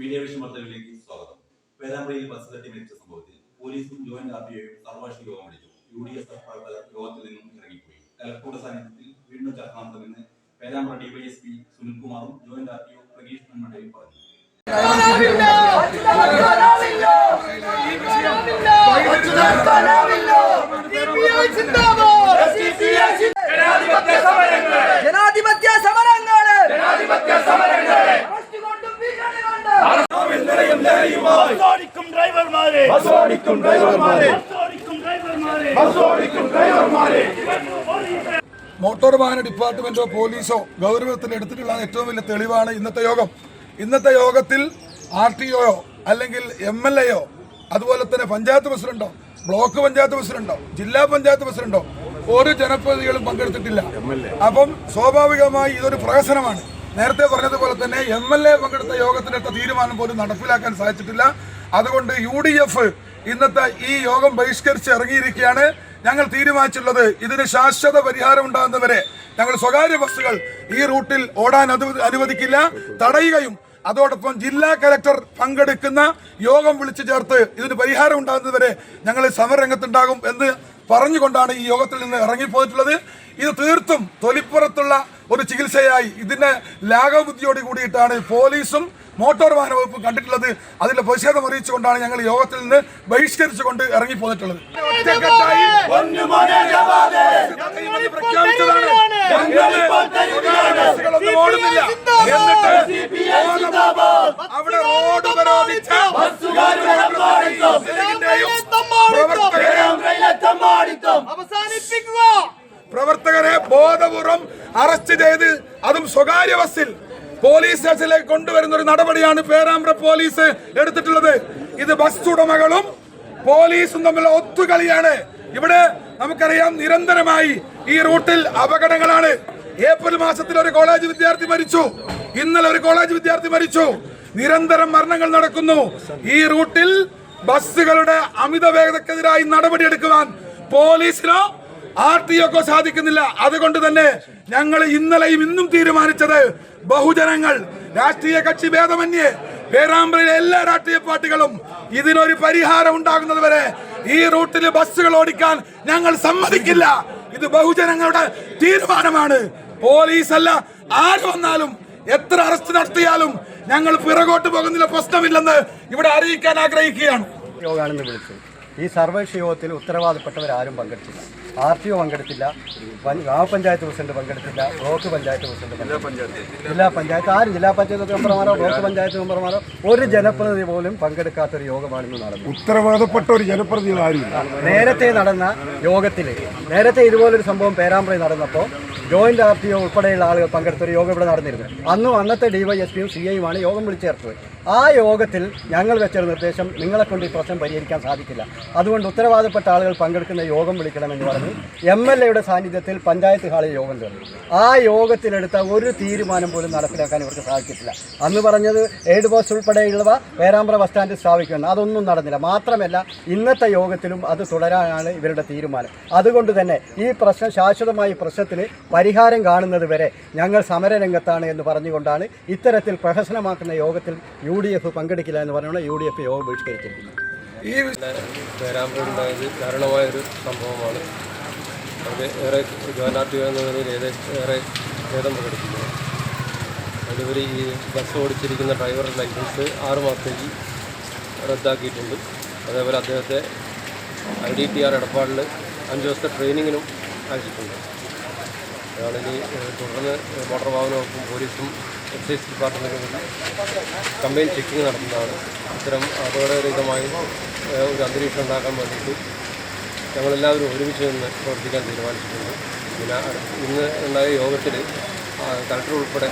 Media vision വാർത്തകളിലേക്ക് സ്വാഗതം. പേരാമ്പ്രയിൽ bus തട്ടി മരിച്ച സംഭവത്തിൽ പോലീസും ജോയിന്റ് ആർടിഒയും സർവകക്ഷി യോഗം വിളിച്ചു. UDF പ്രവർത്തകർ യോഗത്തിൽ നിന്നും ഇറങ്ങിപ്പോയി. കലക്ടറുടെ സാന്നിധ്യത്തിൽ വീണ്ടും ചർച്ച നടത്തുമെന്ന് പേരാമ്പ്ര ഡിവൈഎസ്പി സുനിൽകുമാറും ജോയിന്റ് ആർടിഒ പ്രഗീഷ് മൺമടയും പറഞ്ഞു. ജനാധിപത്യ സമരങ്ങള് മോട്ടോർ വാഹന ഡിപ്പാർട്ട്മെന്റോ പോലീസോ ഗൗരവത്തിൽ എടുത്തിട്ടുള്ള ഏറ്റവും വലിയ തെളിവാണ് ഇന്നത്തെ യോഗം. ഇന്നത്തെ യോഗത്തിൽ RTO അല്ലെങ്കിൽ MLA അതുപോലെ തന്നെ പഞ്ചായത്ത് പ്രസിഡന്റോ ബ്ലോക്ക് പഞ്ചായത്ത് പ്രസിഡന്റോ ജില്ലാ പഞ്ചായത്ത് പ്രസിഡന്റോ ഒരു ജനപ്രതിനിധികളും പങ്കെടുത്തിട്ടില്ല. അപ്പം സ്വാഭാവികമായി ഇതൊരു പ്രഹസനമാണ്. നേരത്തെ പറഞ്ഞതുപോലെ തന്നെ MLA പങ്കെടുത്ത യോഗത്തിലെടുത്ത തീരുമാനം പോലും നടപ്പിലാക്കാൻ സാധിച്ചിട്ടില്ല. അതുകൊണ്ട് UDF ഇന്നത്തെ ഈ യോഗം ബഹിഷ്കരിച്ച് ഇറങ്ങിയിരിക്കുകയാണ്. ഞങ്ങൾ തീരുമാനിച്ചുള്ളത് ഇതിന് ശാശ്വത പരിഹാരം ഉണ്ടാകുന്നവരെ ഞങ്ങൾ സ്വകാര്യ ബസ്സുകൾ ഈ റൂട്ടിൽ ഓടാൻ അനുവദിക്കില്ല, തടയുകയും അതോടൊപ്പം ജില്ലാ കലക്ടർ പങ്കെടുക്കുന്ന യോഗം വിളിച്ചു ചേർത്ത് ഇതിന് പരിഹാരം ഉണ്ടാകുന്നതുവരെ ഞങ്ങൾ സമരരംഗത്തുണ്ടാകും എന്ന് പറഞ്ഞുകൊണ്ടാണ് ഈ യോഗത്തിൽ നിന്ന് ഇറങ്ങിപ്പോയിട്ടുള്ളത്. ഇത് തീർത്തും തൊലിപ്പുറത്തുള്ള ഒരു ചികിത്സയായി ഇതിന്റെ ലാഘവബുദ്ധിയോട് കൂടിയിട്ടാണ് പോലീസും മോട്ടോർ വാഹന വകുപ്പ് കണ്ടിട്ടുള്ളത്. അതിന്റെ പ്രതിഷേധം അറിയിച്ചുകൊണ്ടാണ് ഞങ്ങൾ യോഗത്തിൽ നിന്ന് ബഹിഷ്കരിച്ചുകൊണ്ട് ഇറങ്ങിപ്പോന്നിട്ടുള്ളത്. അവിടെ റോഡ് ഉപരോധിച്ച പ്രവർത്തകരെ ബോധപൂർവം അറസ്റ്റ് ചെയ്ത് അതും സ്വകാര്യ ബസ്സിൽ പോലീസ് സ്റ്റേഷനിലേക്ക് കൊണ്ടുവരുന്ന ഒരു നടപടിയാണ് പേരാമ്പ്ര പോലീസ് എടുത്തിട്ടുള്ളത്. ഇത് ബസ് ഉടമകളും പോലീസും തമ്മിലുള്ള ഒത്തുകളിയാണ്. ഇവിടെ നമുക്കറിയാം നിരന്തരമായി ഈ റൂട്ടിൽ അപകടങ്ങളാണ്. ഏപ്രിൽ മാസത്തിൽ ഒരു കോളേജ് വിദ്യാർത്ഥി മരിച്ചു, ഇന്നലെ ഒരു കോളേജ് വിദ്യാർത്ഥി മരിച്ചു. നിരന്തരം മരണങ്ങൾ നടക്കുന്നു. ഈ റൂട്ടിൽ ബസ്സുകളുടെ അമിത വേഗതക്കെതിരായി നടപടിയെടുക്കുവാൻ പോലീസിനോ RTOക്കോ സാധിക്കുന്നില്ല. അതുകൊണ്ട് തന്നെ ഞങ്ങൾ ഇന്നലെയും ഇന്നും തീരുമാനിച്ചത് ബഹുജനങ്ങൾ രാഷ്ട്രീയ കക്ഷി ഭേദമന്യേ പേരാമ്പ്രയിലെ എല്ലാ രാഷ്ട്രീയ പാർട്ടികളും ഇതിനൊരു പരിഹാരം ഉണ്ടാകുന്നത് വരെ ഈ റൂട്ടിൽ ബസ്സുകൾ ഓടിക്കാൻ ഞങ്ങൾ സമ്മതിക്കില്ല. ഇത് ബഹുജനങ്ങളുടെ തീരുമാനമാണ്. പോലീസല്ല ആര് വന്നാലും എത്ര അറസ്റ്റ് നടത്തിയാലും ഞങ്ങൾ പിറകോട്ട് പോകുന്നില്ല, പ്രശ്നമില്ലെന്ന് ഇവിടെ അറിയിക്കാൻ ആഗ്രഹിക്കുകയാണ്. യോഗമാണെന്ന് വിളിച്ചു. ഈ സർവകക്ഷി യോഗത്തിൽ ഉത്തരവാദപ്പെട്ടവരാരും പങ്കെടുത്തില്ല. RTO പങ്കെടുത്തില്ല, ഗ്രാമപഞ്ചായത്ത് പ്രസിഡന്റ് പങ്കെടുത്തില്ല, ബ്ലോക്ക് പഞ്ചായത്ത് പ്രസിഡന്റ്, ജില്ലാ പഞ്ചായത്ത് ആരും ജില്ലാ പഞ്ചായത്ത് മെമ്പർമാരോ ബ്ലോക്ക് പഞ്ചായത്ത് മെമ്പർമാരോ ഒരു ജനപ്രതിനിധി പോലും പങ്കെടുക്കാത്തൊരു യോഗമാണെന്ന് നടന്നു. ഉത്തരവാദപ്പെട്ട ഒരു ജനപ്രതിനിധി ആരും നേരത്തെ നടന്ന യോഗത്തിൽ നേരത്തെ ഇതുപോലൊരു സംഭവം പേരാമ്പ്രയിൽ നടന്നപ്പോൾ ജോയിന്റ് RTO ഉൾപ്പെടെയുള്ള ആളുകൾ പങ്കെടുത്തൊരു യോഗം ഇവിടെ നടന്നിരുന്നു. അന്നത്തെ DYSPയും CIയുമാണ് യോഗം വിളിച്ചു ചേർത്തത്. ആ യോഗത്തിൽ ഞങ്ങൾ വെച്ചൊരു നിർദ്ദേശം, നിങ്ങളെ കൊണ്ട് ഈ പ്രശ്നം പരിഹരിക്കാൻ സാധിക്കില്ല, അതുകൊണ്ട് ഉത്തരവാദപ്പെട്ട ആളുകൾ പങ്കെടുക്കുന്ന യോഗം വിളിക്കണമെന്ന് പറഞ്ഞു. MLAയുടെ സാന്നിധ്യത്തിൽ പഞ്ചായത്ത് ഹാളിൽ യോഗം ചേർന്നു. ആ യോഗത്തിലെടുത്ത ഒരു തീരുമാനം പോലും നടപ്പിലാക്കാൻ ഇവർക്ക് സാധിച്ചിട്ടില്ല. അന്ന് പറഞ്ഞത് എയ്ഡ് പോസ്റ്റ് ഉൾപ്പെടെയുള്ളവ പേരാമ്പ്ര ബസ് സ്റ്റാൻഡിൽ സ്ഥാപിക്കണം, അതൊന്നും നടന്നില്ല. മാത്രമല്ല ഇന്നത്തെ യോഗത്തിലും അത് തുടരാനാണ് ഇവരുടെ തീരുമാനം. അതുകൊണ്ട് തന്നെ ഈ പ്രശ്നം ശാശ്വതമായി പ്രശ്നത്തിന് പരിഹാരം കാണുന്നത് വരെ ഞങ്ങൾ സമരരംഗത്താണ് എന്ന് പറഞ്ഞുകൊണ്ടാണ് ഇത്തരത്തിൽ പ്രഹസനമാക്കുന്ന യോഗത്തിൽ UDF പങ്കെടുക്കില്ല എന്ന് പറഞ്ഞുകൊണ്ട് UDF യോഗം ബഹിഷ്കരിച്ചിരിക്കുന്നത്. ഈ പേരാമ്പ്രയുണ്ടായത് ദാരുണമായൊരു സംഭവമാണ്. അത് ഏറെ ജോയിന്റ് RTO എന്ന നിലയിൽ ഏറെ ഭേദം പ്രകടിപ്പിക്കുന്നു. അതുവരെ ഈ ബസ് ഓടിച്ചിരിക്കുന്ന ഡ്രൈവറുടെ ലൈസൻസ് 6 മാസത്തേക്ക് റദ്ദാക്കിയിട്ടുണ്ട്. അതേപോലെ അദ്ദേഹത്തെ IDTR എടപ്പാളിൽ 5 ദിവസത്തെ ട്രെയിനിങ്ങിനും അയച്ചിട്ടുണ്ട്. അതാണ് ഇനി തുടർന്ന് മോട്ടോർ വാഹന വകുപ്പും പോലീസും എക്സൈസ് ഡിപ്പാർട്ട്മെൻറ്റും കമ്പൈൻ ചെക്കിങ് നടത്തുന്നതാണ്. ഇത്തരം അപകടരഹിതമായി ഒരു അന്തരീക്ഷം ഉണ്ടാക്കാൻ വേണ്ടിയിട്ട് ഞങ്ങളെല്ലാവരും ഒരുമിച്ച് നിന്ന് പ്രവർത്തിക്കാൻ തീരുമാനിച്ചിട്ടുണ്ട്. പിന്നെ ഇന്ന് ഉണ്ടായ യോഗത്തിൽ കളക്ടർ ഉൾപ്പെടെ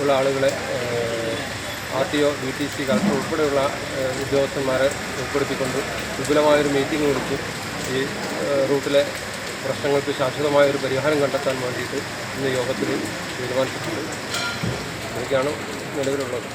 ഉള്ള ആളുകളെ RTO DTC കളക്ടർ ഉൾപ്പെടെയുള്ള ഉദ്യോഗസ്ഥന്മാരെ ഉൾപ്പെടുത്തിക്കൊണ്ട് വിപുലമായൊരു മീറ്റിംഗ് വിളിച്ച് ഈ റൂട്ടിലെ പ്രശ്നങ്ങൾക്ക് ശാശ്വതമായൊരു പരിഹാരം കണ്ടെത്താൻ വേണ്ടിയിട്ട് ഇന്ന് യോഗത്തിൽ തീരുമാനിച്ചിട്ടുണ്ട്. ഇതൊക്കെയാണ് നിലവിലുള്ളത്.